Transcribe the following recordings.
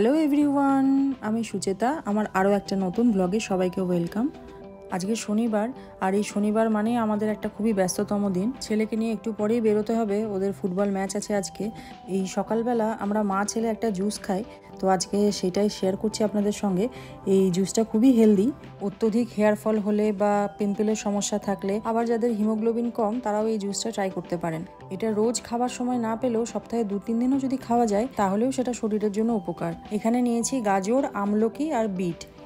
Hello everyone, আমি সুচেতা। আমার আরও একটা নতুন ব্লগে সবাইকে ওয়েলকাম। আজকে শনিবার, আর এই শনিবার মানে আমাদের একটা খুবই ব্যস্ততম দিন। ছেলেকে নিয়ে একটু পরেই বেরোতে হবে, ওদের ফুটবল ম্যাচ আছে আজকে। এই সকালবেলা আমরা মা ছেলে একটা জুস খাই, তো আজকে সেটাই শেয়ার করছি আপনাদের সঙ্গে। এই জুসটা খুবই হেলদি। অত্যধিক হেয়ার ফল হলে বা পিম্পলের সমস্যা থাকলে, আবার যাদের হিমোগ্লোবিন কম তারাও এই জুসটা ট্রাই করতে পারেন। এটা রোজ খাবার সময় না পেলেও সপ্তাহে 2-3 দিনও যদি খাওয়া যায় তাহলেও সেটা শরীরের জন্য উপকার। এখানে নিয়েছি গাজর, আমলকি আর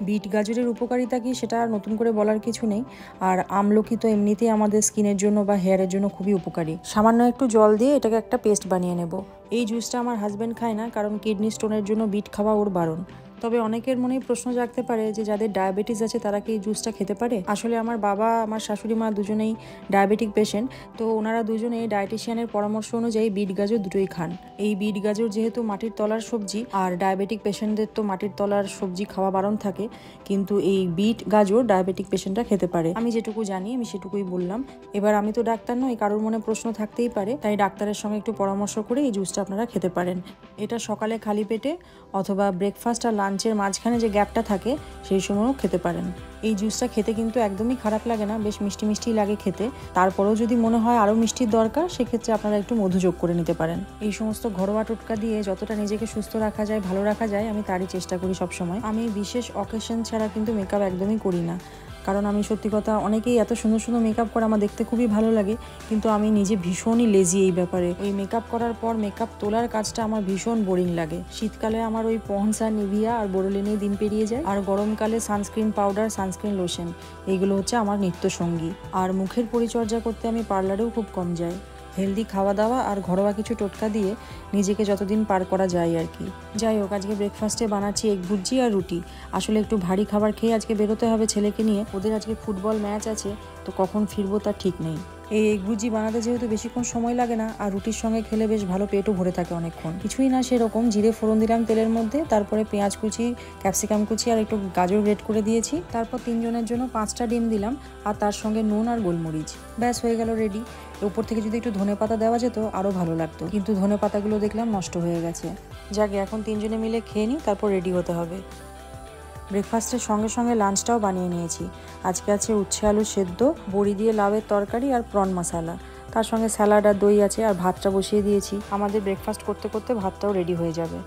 বিট গাজরের উপকারিতা কি সেটা আর নতুন করে বলার কিছু নেই। আর আমলকি তো এমনিতেই আমাদের স্কিনের জন্য বা হেয়ারের জন্য খুবই উপকারী। সামান্য একটু জল দিয়ে এটাকে একটা পেস্ট বানিয়ে নেব। এই জুসটা আমার হাজব্যান্ড খায় না, কারণ কিডনি স্টোনের জন্য বিট খাওয়া ওর বারণ। তবে অনেকের মনেই প্রশ্ন জাগতে পারে যে যাদের ডায়াবেটিস আছে তারা কি এই জুসটা খেতে পারে। আসলে আমার বাবা, আমার শাশুড়ি মা দুজনেই ডায়াবেটিক পেশেন্ট, তো ওনারা দুজনেই ডায়েটিশিয়ানের পরামর্শ অনুযায়ী বিট গাজর দুটোই খান। এই বিট গাজর যেহেতু মাটির তলার সবজি, আর ডায়াবেটিক পেশেন্টদের তো মাটির তলার সবজি খাওয়া বারণ থাকে, কিন্তু এই বিট গাজর ডায়াবেটিক পেশেন্টরা খেতে পারে। আমি যেটুকু জানি আমি সেটুকুই বললাম। এবার আমি তো ডাক্তার নই, কারোর মনে প্রশ্ন থাকতেই পারে, তাই ডাক্তারের সঙ্গে একটু পরামর্শ করে এই জুসটা আপনারা খেতে পারেন। এটা সকালে খালি পেটে অথবা ব্রেকফাস্ট আর লাঞ্চের মাঝখানে যে গ্যাপটা থাকে সেই সময়ও খেতে পারেন। এই জুসটা খেতে কিন্তু একদমই খারাপ লাগে না, বেশ মিষ্টি মিষ্টি লাগে খেতে। তারপরেও যদি মনে হয় আরও মিষ্টির দরকার, সেক্ষেত্রে আপনারা একটু মধু যোগ করে নিতে পারেন। এই সমস্ত ঘরোয়া টোটকা দিয়ে যতটা নিজেকে সুস্থ রাখা যায়, ভালো রাখা যায়, আমি তারই চেষ্টা করি সবসময়। আমি বিশেষ অকেশন ছাড়া কিন্তু মেকআপ একদমই করি না, কারণ আমি সত্যি কথা, অনেকেই এত সুন্দর সুন্দর মেকআপ করে, আমার দেখতে খুবই ভালো লাগে, কিন্তু আমি নিজে ভীষণই লেজি এই ব্যাপারে। ওই মেকআপ করার পর মেকআপ তোলার কাজটা আমার ভীষণ বোরিং লাগে। শীতকালে আমার ওই পন্ডস, নিভিয়া আর বোরোলিনেই দিন পেরিয়ে যায়, আর গরমকালে সানস্ক্রিন পাউডার, সানস্ক্রিন লোশন, এইগুলো হচ্ছে আমার নিত্য সঙ্গী। আর মুখের পরিচর্যা করতে আমি পার্লারেও খুব কম যাই। হেলদি খাওয়া দাওয়া আর ঘরোয়া কিছু টোটকা দিয়ে নিজেকে যতদিন পার করা যায় আর কি। যাই হোক, আজকে ব্রেকফাস্টে বানাচ্ছি এগ ভুর্জি আর রুটি। আসলে একটু ভারী খাবার খেয়ে আজকে বেরোতে হবে ছেলেকে নিয়ে। ওদের আজকে ফুটবল ম্যাচ আছে, তো কখন ফিরবো তার ঠিক নেই। এই এগ ভুর্জি বানাতে যেহেতু বেশিক্ষণ সময় লাগে না, আর রুটির সঙ্গে খেলে বেশ ভালো পেটও ভরে থাকে অনেকক্ষণ। কিছুই না, সেরকম জিরে ফোড়ন দিলাম তেলের মধ্যে, তারপরে পেঁয়াজ কুচি, ক্যাপসিকাম কুচি আর একটু গাজর গ্রেট করে দিয়েছি। তারপর 3 জনের জন্য 5টা ডিম দিলাম, আর তার সঙ্গে নুন আর গোলমরিচ। ব্যাস হয়ে গেল রেডি। উপর থেকে যদি একটু ধনেপাতা দেওয়া যেত আরও ভালো লাগতো, কিন্তু ধনেপাতাগুলো দেখলাম নষ্ট হয়ে গেছে। যাকে এখন 3 জনে মিলে খেয়ে নিই, তারপর রেডি হতে হবে। ব্রেকফাস্টের সঙ্গে সঙ্গে লাঞ্চটাও বানিয়ে নিয়েছি। আজকে আছে উচ্ছে আলু সেদ্ধ, বড়ি দিয়ে লাউয়ের তরকারি আর প্রন মশালা, তার সঙ্গে স্যালাড আর দই আছে, আর ভাতটা বসিয়ে দিয়েছি। আমাদের ব্রেকফাস্ট করতে করতে ভাতটাও রেডি হয়ে যাবে।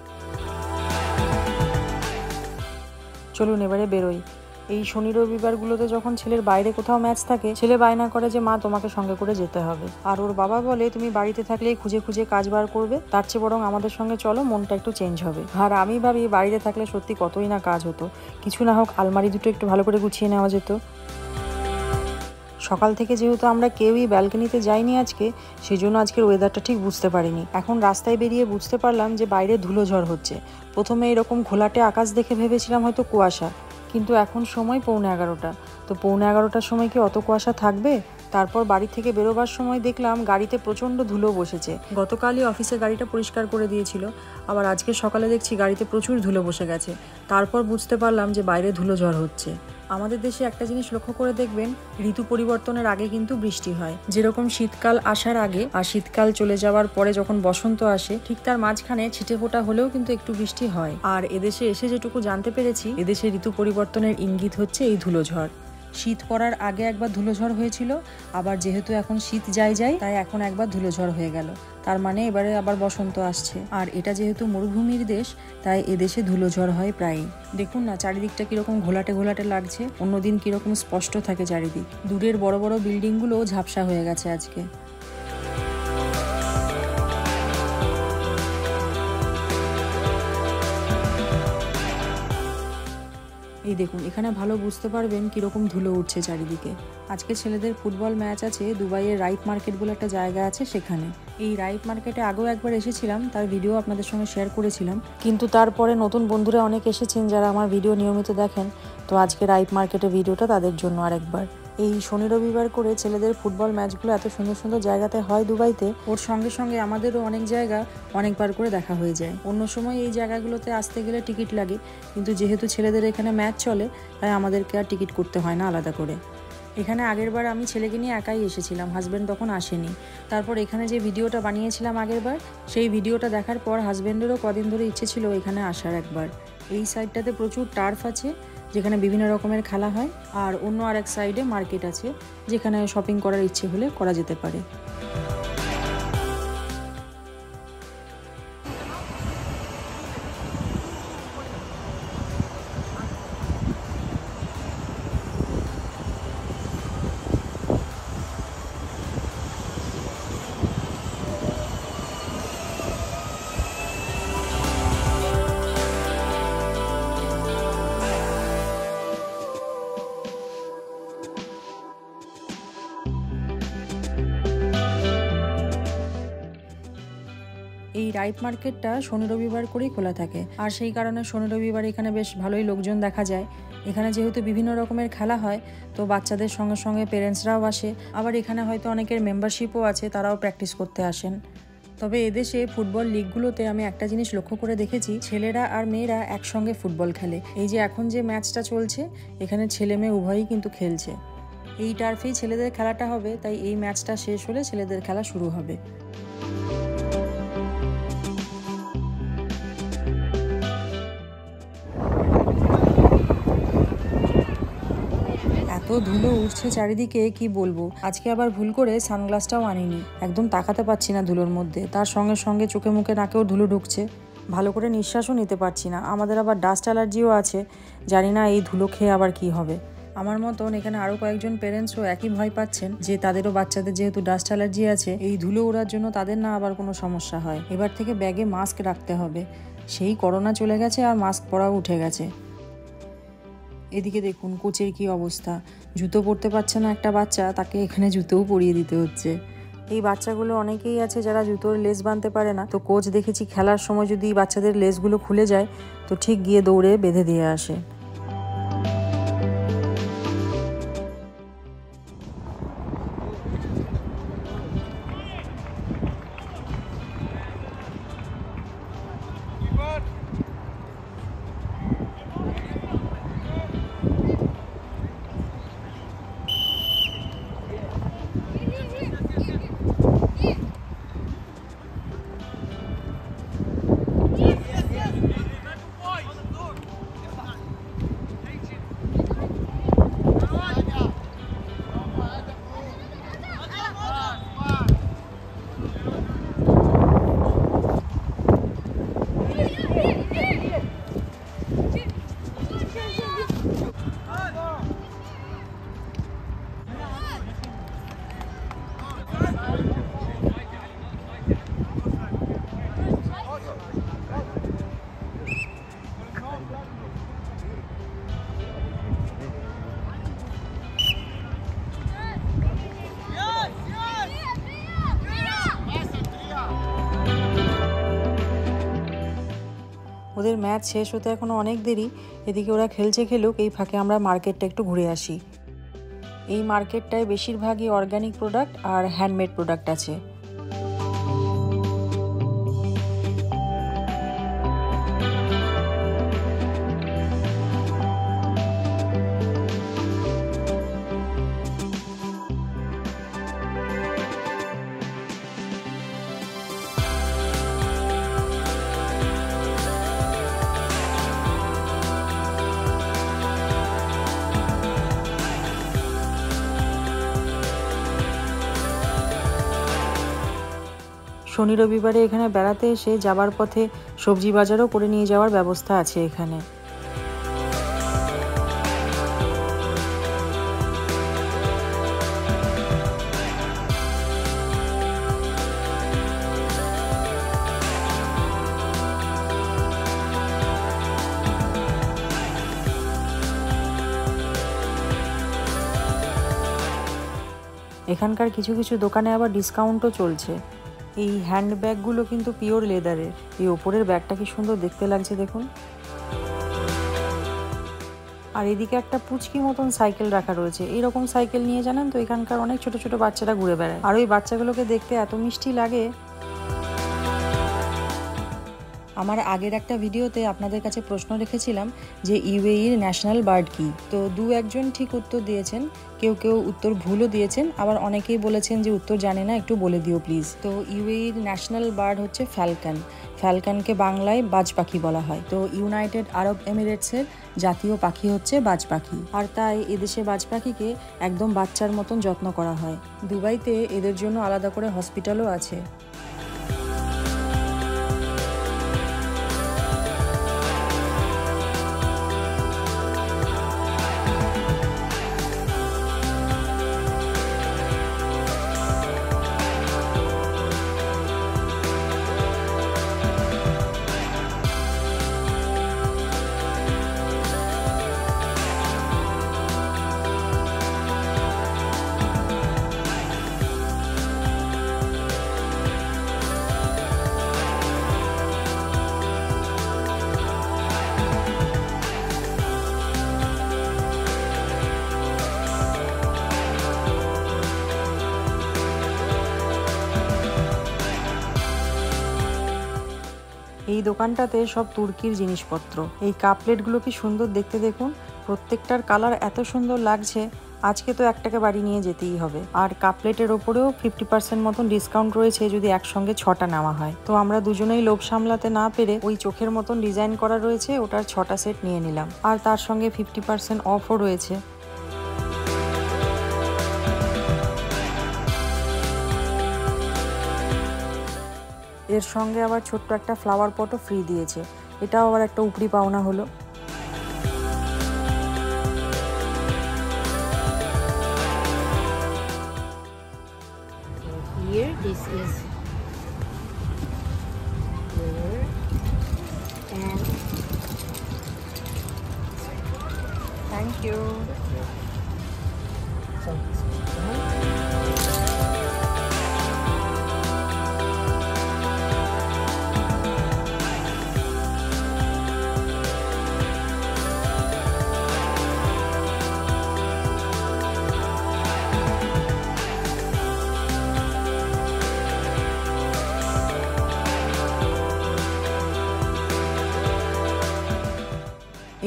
চলুন এবারে বেরোই। এই শনি রবিবারগুলোতে যখন ছেলের বাইরে কোথাও ম্যাচ থাকে, ছেলে বায়না করে যে মা তোমাকে সঙ্গে করে যেতে হবে, আর ওর বাবা বলে তুমি বাড়িতে থাকলেই খুঁজে খুঁজে কাজ বার করবে, তার চেয়ে বরং আমাদের সঙ্গে চলো, মনটা একটু চেঞ্জ হবে। আর আমি ভাবি বাড়িতে থাকলে সত্যি কতই না কাজ হতো, কিছু না হোক আলমারি দুটো একটু ভালো করে গুছিয়ে নেওয়া যেত। সকাল থেকে যেহেতু আমরা কেউই ব্যালকনিতে যাইনি আজকে, সেই জন্য আজকের ওয়েদারটা ঠিক বুঝতে পারিনি। এখন রাস্তায় বেরিয়ে বুঝতে পারলাম যে বাইরে ধুলো ঝড় হচ্ছে। প্রথমে এরকম ঘোলাটে আকাশ দেখে ভেবেছিলাম হয়তো কুয়াশা, কিন্তু এখন সময় 11:15। তো 11:15টার সময় কি অত কুয়াশা থাকবে? তারপর বাড়ি থেকে বেরোবার সময় দেখলাম গাড়িতে প্রচণ্ড ধুলো বসেছে। গতকালই অফিসে গাড়িটা পরিষ্কার করে দিয়েছিল, আবার আজকে সকালে দেখছি গাড়িতে প্রচুর ধুলো বসে গেছে। তারপর বুঝতে পারলাম যে বাইরে ধুলো ঝড় হচ্ছে। আমাদের দেশে একটা জিনিস লক্ষ্য করে দেখবেন, ঋতু পরিবর্তনের আগে কিন্তু বৃষ্টি হয়। যেরকম শীতকাল আসার আগে আর শীতকাল চলে যাওয়ার পরে যখন বসন্ত আসে, ঠিক তার মাঝখানে ছিটে ফোঁটা হলেও কিন্তু একটু বৃষ্টি হয়। আর এদেশে এসে যেটুকু জানতে পেরেছি, এদেশে ঋতু পরিবর্তনের ইঙ্গিত হচ্ছে এই ধুলোঝড়। শীত পড়ার আগে একবার ধুলোঝড় হয়েছিল, আবার যেহেতু এখন শীত যায় তাই এখন একবার ধুলোঝড় হয়ে গেল। তার মানে এবারে আবার বসন্ত আসছে। আর এটা যেহেতু মরুভূমির দেশ, তাই এদেশে ধুলোঝড় হয় প্রায়ই। দেখুন না চারিদিকটা কিরকম ঘোলাটে ঘোলাটে লাগছে, অন্যদিন কিরকম স্পষ্ট থাকে চারিদিক। দূরের বড় বড় বিল্ডিংগুলোও ঝাপসা হয়ে গেছে আজকে। এই দেখুন, এখানে ভালো বুঝতে পারবেন কিরকম ধুলো উঠছে চারিদিকে। আজকে ছেলেদের ফুটবল ম্যাচ আছে, দুবাইয়ের রাইট মার্কেট বলে একটা জায়গা আছে সেখানে। এই রাইট মার্কেটে আগেও একবার এসেছিলাম, তার ভিডিও আপনাদের সঙ্গে শেয়ার করেছিলাম, কিন্তু তারপরে নতুন বন্ধুরা অনেক এসেছেন যারা আমার ভিডিও নিয়মিত দেখেন, তো আজকে রাইট মার্কেটের ভিডিওটা তাদের জন্য আরেকবার। এই শনি রবিবার করে ছেলেদের ফুটবল ম্যাচগুলো এত সুন্দর সুন্দর জায়গাতে হয় দুবাইতে, ওর সঙ্গে সঙ্গে আমাদেরও অনেক জায়গা অনেকবার করে দেখা হয়ে যায়। অন্য সময় এই জায়গাগুলোতে আসতে গেলে টিকিট লাগে, কিন্তু যেহেতু ছেলেদের এখানে ম্যাচ চলে, তাই আমাদেরকে আর টিকিট করতে হয় না আলাদা করে। এখানে আগেরবার আমি ছেলেকে নিয়ে একাই এসেছিলাম, হাজব্যান্ড তখন আসেনি। তারপর এখানে যে ভিডিওটা বানিয়েছিলাম আগেরবার, সেই ভিডিওটা দেখার পর হাজব্যান্ডেরও কদিন ধরে ইচ্ছে ছিল এখানে আসার একবার। এই সাইডটাতে প্রচুর টার্ফ আছে যেখানে বিভিন্ন রকমের খেলা হয়, আর অন্য আরেক সাইডে মার্কেট আছে যেখানে শপিং করার ইচ্ছে হলে করা যেতে পারে। এই রাইট মার্কেটটা শনি রবিবার করেই খোলা থাকে, আর সেই কারণে শনি রবিবার এখানে বেশ ভালোই লোকজন দেখা যায়। এখানে যেহেতু বিভিন্ন রকমের খেলা হয়, তো বাচ্চাদের সঙ্গে সঙ্গে পেরেন্টসরাও আসে, আবার এখানে হয়তো অনেকের মেম্বারশিপও আছে, তারাও প্র্যাকটিস করতে আসেন। তবে এদেশে ফুটবল লিগগুলোতে আমি একটা জিনিস লক্ষ্য করে দেখেছি, ছেলেরা আর মেয়েরা একসঙ্গে ফুটবল খেলে। এই যে এখন যে ম্যাচটা চলছে, এখানে ছেলে মেয়ে উভয়ই কিন্তু খেলছে। এই টার্ফেই ছেলেদের খেলাটা হবে, তাই এই ম্যাচটা শেষ হলে ছেলেদের খেলা শুরু হবে। এত ধুলো উঠছে চারিদিকে, কি বলবো। আজকে আবার ভুল করে সানগ্লাসটাও আনিনি, একদম তাকাতে পারছি না ধুলোর মধ্যে, তার সঙ্গে সঙ্গে চোখে মুখে নাকেও ধুলো ঢুকছে, ভালো করে নিঃশ্বাসও নিতে পারছি না। আমাদের আবার ডাস্ট অ্যালার্জিও আছে, জানি না এই ধুলো খেয়ে আবার কি হবে। আমার মতন এখানে আরও কয়েকজন পেরেন্টসও একই ভয় পাচ্ছেন যে তাদেরও বাচ্চাদের যেহেতু ডাস্ট অ্যালার্জি আছে, এই ধুলো ওড়ার জন্য তাদের না আবার কোনো সমস্যা হয়। এবার থেকে ব্যাগে মাস্ক রাখতে হবে, সেই করোনা চলে গেছে আর মাস্ক পরাও উঠে গেছে। এদিকে দেখুন কোচের কি অবস্থা, জুতো পরতে পারছে না একটা বাচ্চা, তাকে এখানে জুতোও পরিয়ে দিতে হচ্ছে। এই বাচ্চাগুলো অনেকেই আছে যারা জুতোর লেস বাঁধতে পারে না, তো কোচ দেখেছি খেলার সময় যদি বাচ্চাদের লেসগুলো খুলে যায় তো ঠিক গিয়ে দৌড়ে বেঁধে দিয়ে আসে। ওদের ম্যাচ শেষ হতে এখনও অনেক দেরি, এদিকে ওরা খেলছে খেলুক, এই ফাঁকে আমরা মার্কেটটা একটু ঘুরে আসি। এই মার্কেটটায় বেশিরভাগই অর্গ্যানিক প্রোডাক্ট আর হ্যান্ডমেড প্রোডাক্ট আছে। শনি রবিবারে এখানে বেড়াতে এসে যাবার পথে সবজি বাজারও করে নিয়ে যাওয়ার ব্যবস্থা আছে এখানে। এখানকার কিছু কিছু দোকানে আবার ডিসকাউন্টও চলছে। এই হ্যান্ড ব্যাগগুলো কিন্তু পিওর লেদারের। এই ওপরের ব্যাগটা কি সুন্দর দেখতে লাগছে দেখুন। আর এদিকে একটা পুচকি মতন সাইকেল রাখা রয়েছে। এইরকম সাইকেল নিয়ে জানেন তো এখানকার অনেক ছোট ছোট বাচ্চারা ঘুরে বেড়ায়, আর ওই বাচ্চাগুলোকে দেখতে এত মিষ্টি লাগে। আমার আগের একটা ভিডিওতে আপনাদের কাছে প্রশ্ন রেখেছিলাম যে ইউএইর ন্যাশনাল বার্ড কী। তো একজন ঠিক উত্তর দিয়েছেন, কেউ কেউ উত্তর ভুলও দিয়েছেন, আবার অনেকেই বলেছেন যে উত্তর জানে না, একটু বলে দিও প্লিজ। তো ইউএইর ন্যাশনাল বার্ড হচ্ছে ফ্যালকন। ফ্যালকনকে বাংলায় বাজ পাখি বলা হয়। তো ইউনাইটেড আরব এমিরেটসের জাতীয় পাখি হচ্ছে বাজ পাখি, আর তাই এদেশে বাজ পাখিকে একদম বাচ্চার মতন যত্ন করা হয়। দুবাইতে এদের জন্য আলাদা করে হসপিটালও আছে। এই দোকানটাতে সব তুর্কির জিনিসপত্র। এই কাপ প্লেটগুলো কি সুন্দর দেখতে, দেখুন প্রত্যেকটার কালার এত সুন্দর লাগছে। আজকে তো একটাকে বাড়ি নিয়ে যেতেই হবে। আর কাপ প্লেটের ওপরেও 50% মতন ডিসকাউন্ট রয়েছে যদি একসঙ্গে 6টা নেওয়া হয়। তো আমরা দুজনেই লোভ সামলাতে না পেরে ওই চোখের মতন ডিজাইন করা রয়েছে ওটার 6টা সেট নিয়ে নিলাম, আর তার সঙ্গে 50% অফও রয়েছে। এর সঙ্গে আবার ছোট্ট একটা ফ্লাওয়ার পটও ফ্রি দিয়েছে, এটাও আবার একটা উপরি পাওনা হলো। Here, this is here, and thank you.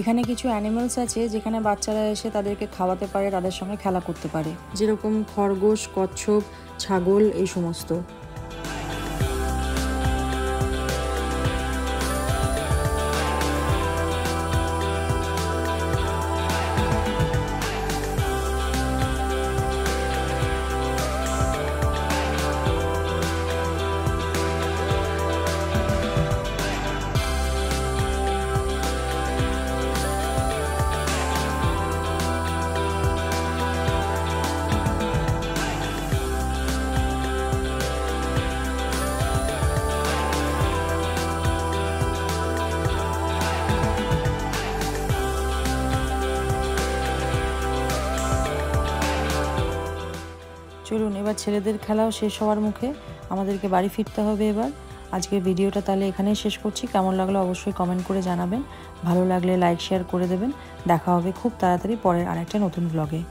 এখানে কিছু অ্যানিমালস আছে যেখানে বাচ্চারা এসে তাদেরকে খাওয়াতে পারে, তাদের সঙ্গে খেলা করতে পারে, যেরকম খরগোশ, কচ্ছপ, ছাগল, এই সমস্ত। চলুন, এবার ছেলেদের খেলাও শেষ হওয়ার মুখে, আমাদেরকে বাড়ি ফিরতে হবে এবার। আজকের ভিডিওটা তাহলে এখানেই শেষ করছি। কেমন লাগলো অবশ্যই কমেন্ট করে জানাবেন, ভালো লাগলে লাইক শেয়ার করে দেবেন। দেখা হবে খুব তাড়াতাড়ি পরের আরেকটা নতুন ব্লগে।